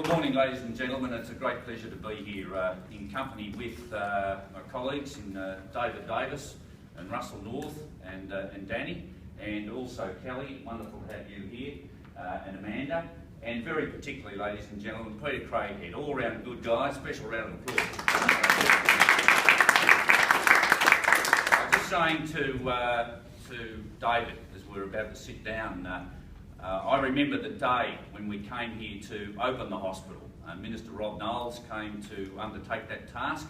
Good morning, ladies and gentlemen. It's a great pleasure to be here in company with my colleagues in David Davis and Russell North and Danny, and also Kelly. Wonderful to have you here, and Amanda, and very particularly, ladies and gentlemen, Peter Craighead. All round good guy. Special round of applause. I was just saying to David as we were about to sit down. I remember the day when we came here to open the hospital. Minister Rob Knowles came to undertake that task.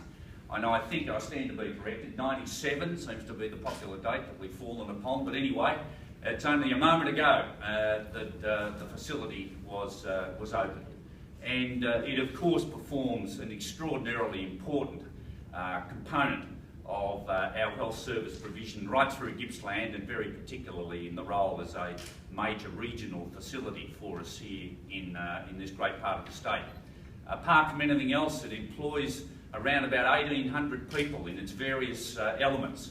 I think I stand to be corrected. 97 seems to be the popular date that we've fallen upon. But anyway, it's only a moment ago that the facility was opened, and it of course performs an extraordinarily important component of our health service provision right through Gippsland, and very particularly in the role as a major regional facility for us here in this great part of the state. Apart from anything else, it employs around about 1,800 people in its various elements,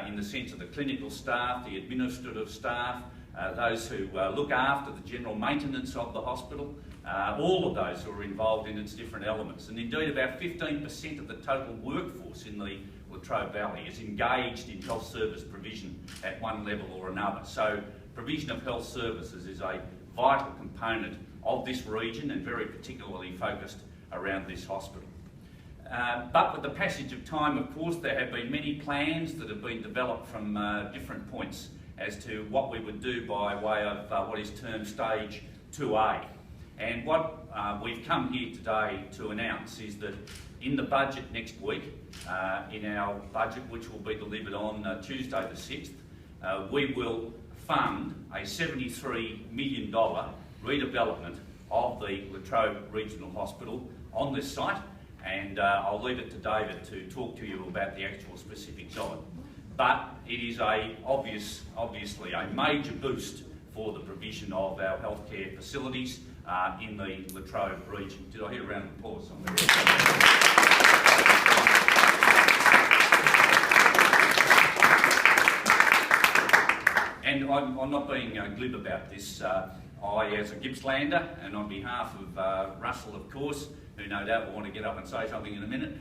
in the sense of the clinical staff, the administrative staff, those who look after the general maintenance of the hospital, all of those who are involved in its different elements. And indeed about 15% of the total workforce in the Latrobe Valley is engaged in health service provision at one level or another. So provision of health services is a vital component of this region, and very particularly focused around this hospital. But with the passage of time, of course, there have been many plans that have been developed from different points as to what we would do by way of what is termed Stage 2A. And what we've come here today to announce is that in the budget next week, in our budget, which will be delivered on Tuesday the 6th, we will fund a $73 million redevelopment of the Latrobe Regional Hospital on this site, and I'll leave it to David to talk to you about the actual specifics of it. But it is obviously a major boost for the provision of our healthcare facilities in the Latrobe region. Did I hear a round of applause? And I'm not being glib about this. I, as a Gippslander, and on behalf of Russell, of course, who no doubt will want to get up and say something in a minute,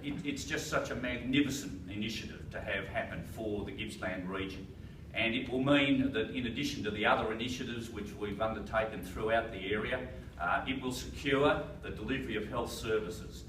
it's just such a magnificent initiative to have happen for the Gippsland region. And it will mean that in addition to the other initiatives which we've undertaken throughout the area, it will secure the delivery of health services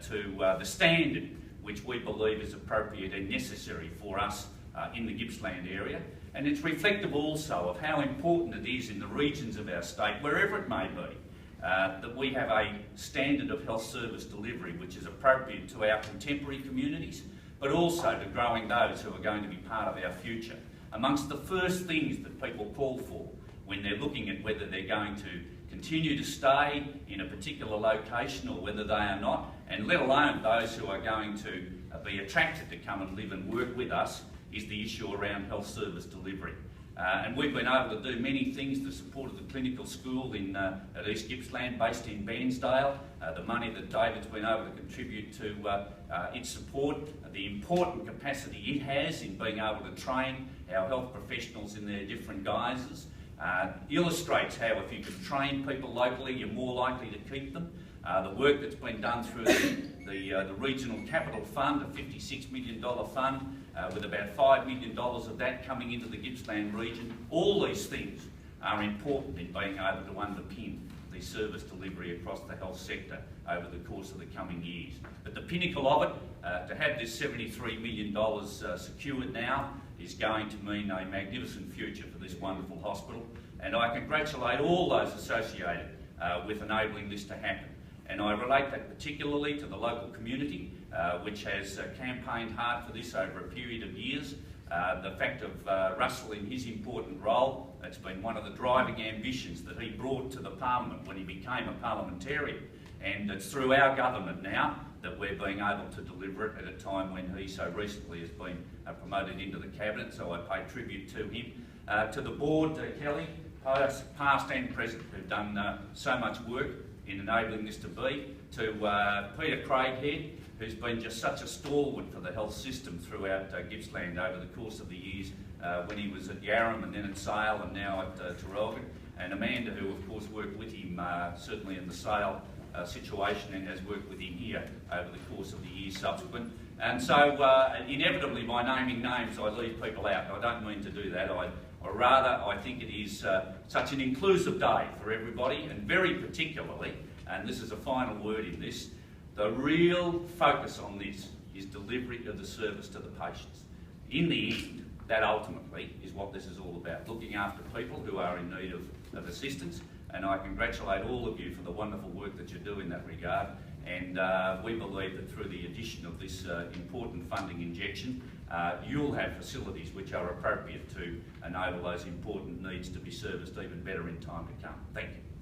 to the standard which we believe is appropriate and necessary for us in the Gippsland area. And it's reflective also of how important it is in the regions of our state, wherever it may be, that we have a standard of health service delivery which is appropriate to our contemporary communities, but also to growing those who are going to be part of our future. Amongst the first things that people call for when they're looking at whether they're going to continue to stay in a particular location or whether they are not, and let alone those who are going to be attracted to come and live and work with us, is the issue around health service delivery. And we've been able to do many things to support the clinical school at East Gippsland, based in Bairnsdale. The money that David's been able to contribute to its support, the important capacity it has in being able to train our health professionals in their different guises, illustrates how if you can train people locally, you're more likely to keep them. The work that's been done through the Regional Capital Fund, a $56 million fund, with about $5 million of that coming into the Gippsland region. All these things are important in being able to underpin the service delivery across the health sector over the course of the coming years. But the pinnacle of it, to have this $73 million secured now, is going to mean a magnificent future for this wonderful hospital, and I congratulate all those associated with enabling this to happen. And I relate that particularly to the local community, which has campaigned hard for this over a period of years. The fact of Russell in his important role, it's been one of the driving ambitions that he brought to the Parliament when he became a parliamentarian. And it's through our government now that we're being able to deliver it at a time when he so recently has been promoted into the Cabinet, so I pay tribute to him. To the board, Kelly, past and present, who've done so much work in enabling this to be, to Peter Craighead, who's been just such a stalwart for the health system throughout Gippsland over the course of the years when he was at Yarram and then at Sale and now at Traralgon. and Amanda, who of course worked with him certainly in the sale situation and has worked with him here over the course of the years subsequent. And so inevitably by naming names I leave people out. I don't mean to do that. Or rather, I think it is such an inclusive day for everybody, and very particularly, and this is a final word in this, the real focus on this is delivery of the service to the patients. In the end, that ultimately is what this is all about, looking after people who are in need of assistance, and I congratulate all of you for the wonderful work that you do in that regard, and we believe that through the addition of this important funding injection, you'll have facilities which are appropriate to enable those important needs to be serviced even better in time to come. Thank you.